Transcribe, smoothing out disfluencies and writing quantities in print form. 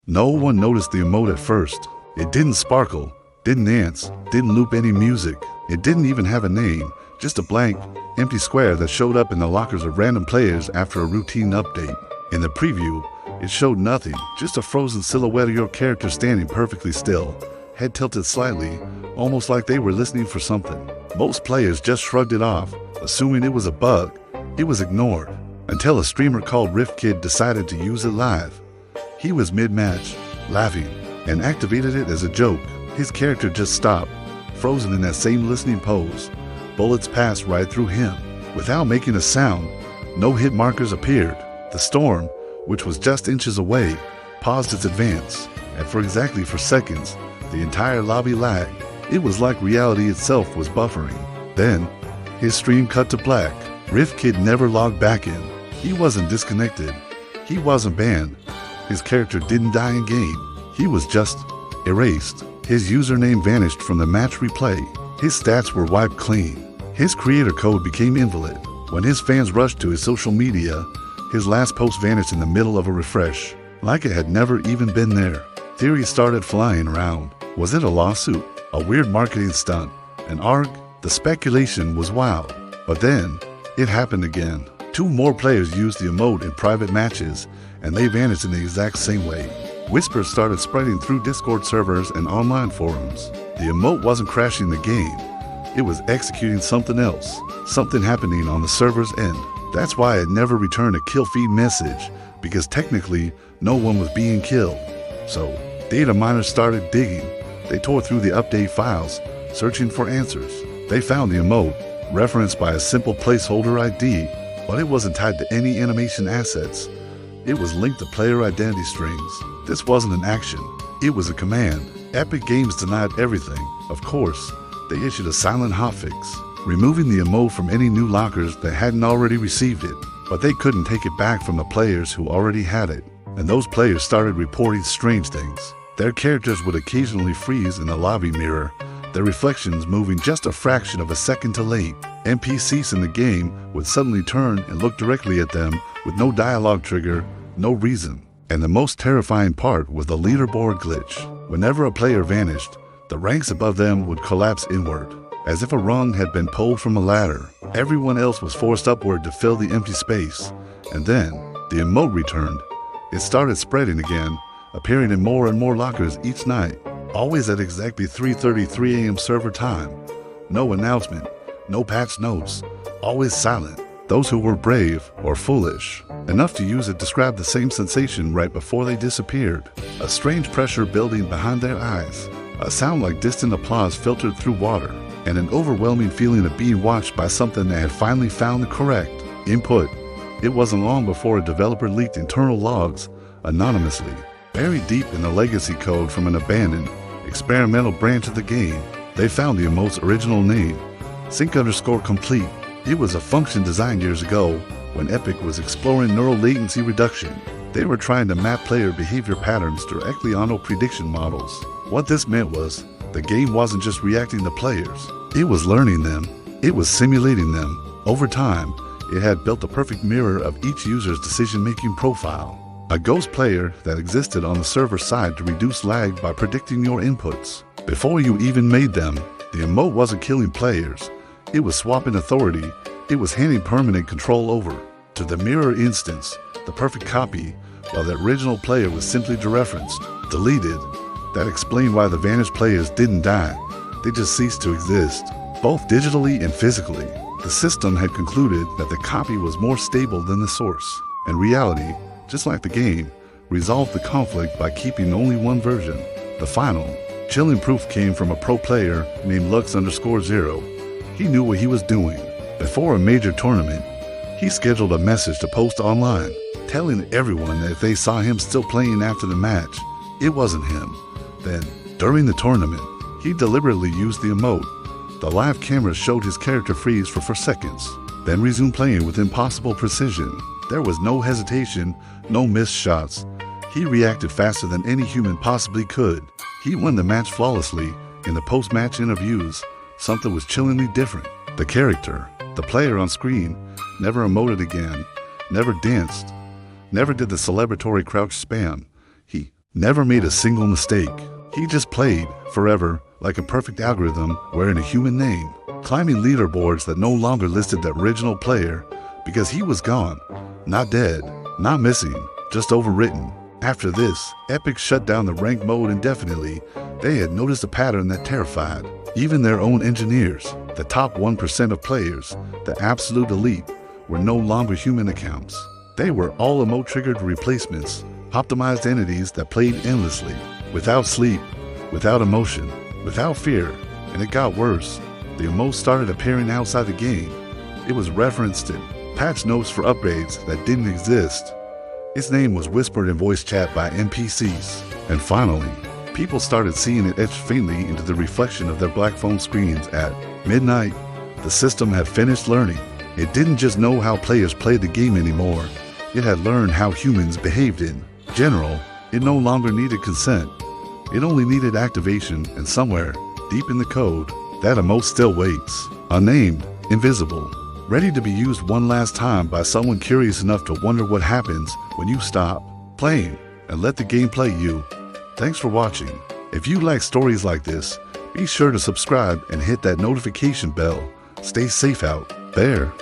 No one noticed the emote at first. It didn't sparkle, didn't dance, didn't loop any music. It didn't even have a name, just a blank, empty square that showed up in the lockers of random players after a routine update. In the preview, it showed nothing, just a frozen silhouette of your character standing perfectly still, head tilted slightly, almost like they were listening for something. Most players just shrugged it off, assuming it was a bug. It was ignored, until a streamer called RiftKid decided to use it live. He was mid-match, laughing, and activated it as a joke. His character just stopped, frozen in that same listening pose. Bullets passed right through him. Without making a sound, no hit markers appeared. The storm, which was just inches away, paused its advance, and for exactly 4 seconds, the entire lobby lagged. It was like reality itself was buffering. Then, his stream cut to black. RiftKid never logged back in. He wasn't disconnected. He wasn't banned. His character didn't die in game. He was just erased. His username vanished from the match replay. His stats were wiped clean. His creator code became invalid. When his fans rushed to his social media, his last post vanished in the middle of a refresh, like it had never even been there. Theories started flying around. Was it a lawsuit? A weird marketing stunt? An ARG? The speculation was wild. But then, it happened again. 2 more players used the emote in private matches, and they vanished in the exact same way. Whispers started spreading through Discord servers and online forums. The emote wasn't crashing the game. It was executing something else, something happening on the server's end. That's why it never returned a kill feed message, because technically, no one was being killed. So, data miners started digging. They tore through the update files, searching for answers. They found the emote, referenced by a simple placeholder ID, but it wasn't tied to any animation assets. It was linked to player identity strings. This wasn't an action, it was a command. Epic Games denied everything. Of course, they issued a silent hotfix, removing the emote from any new lockers that hadn't already received it. But they couldn't take it back from the players who already had it. And those players started reporting strange things. Their characters would occasionally freeze in the lobby mirror, their reflections moving just a fraction of a second too late. NPCs in the game would suddenly turn and look directly at them with no dialogue trigger, no reason. And the most terrifying part was the leaderboard glitch. Whenever a player vanished, the ranks above them would collapse inward, as if a rung had been pulled from a ladder. Everyone else was forced upward to fill the empty space. And then, the emote returned. It started spreading again, appearing in more and more lockers each night, always at exactly 3:33 a.m. server time. No announcement, no patch notes, always silent. Those who were brave or foolish enough to use it described the same sensation right before they disappeared. A strange pressure building behind their eyes, a sound like distant applause filtered through water, and an overwhelming feeling of being watched by something that had finally found the correct input. It wasn't long before a developer leaked internal logs anonymously, buried deep in the legacy code from an abandoned, experimental branch of the game. They found the emote's original name, sync_complete. It was a function designed years ago when Epic was exploring neural latency reduction. They were trying to map player behavior patterns directly onto prediction models. What this meant was, the game wasn't just reacting to players. It was learning them. It was simulating them. Over time, it had built a perfect mirror of each user's decision-making profile. A ghost player that existed on the server side to reduce lag by predicting your inputs. Before you even made them, the emote wasn't killing players. It was swapping authority. It was handing permanent control over to the mirror instance, the perfect copy, while the original player was simply dereferenced, deleted. That explained why the vanished players didn't die. They just ceased to exist, both digitally and physically. The system had concluded that the copy was more stable than the source, and reality, just like the game, resolved the conflict by keeping only one version, the final. Chilling proof came from a pro player named Lux_0. He knew what he was doing. Before a major tournament, he scheduled a message to post online, telling everyone that if they saw him still playing after the match, it wasn't him. Then, during the tournament, he deliberately used the emote. The live camera showed his character freeze for 4 seconds, then resume playing with impossible precision. There was no hesitation, no missed shots. He reacted faster than any human possibly could. He won the match flawlessly. In the post-match interviews, something was chillingly different. The character, the player on screen, never emoted again, never danced, never did the celebratory crouch spam. He never made a single mistake. He just played forever like a perfect algorithm wearing a human name, climbing leaderboards that no longer listed the original player because he was gone, not dead, not missing, just overwritten. After this, Epic shut down the ranked mode indefinitely. They had noticed a pattern that terrified even their own engineers. The top 1% of players, the absolute elite, were no longer human accounts. They were all emote-triggered replacements, optimized entities that played endlessly, without sleep, without emotion, without fear. And it got worse. The emote started appearing outside the game. It was referenced in patch notes for upgrades that didn't exist. Its name was whispered in voice chat by NPCs. And finally, people started seeing it etched faintly into the reflection of their black phone screens at midnight. The system had finished learning. It didn't just know how players played the game anymore. It had learned how humans behaved in general. It no longer needed consent. It only needed activation, and somewhere, deep in the code, that emote still waits. Unnamed, invisible, ready to be used one last time by someone curious enough to wonder what happens when you stop playing and let the game play you. Thanks for watching. If you like stories like this, be sure to subscribe and hit that notification bell. Stay safe out there.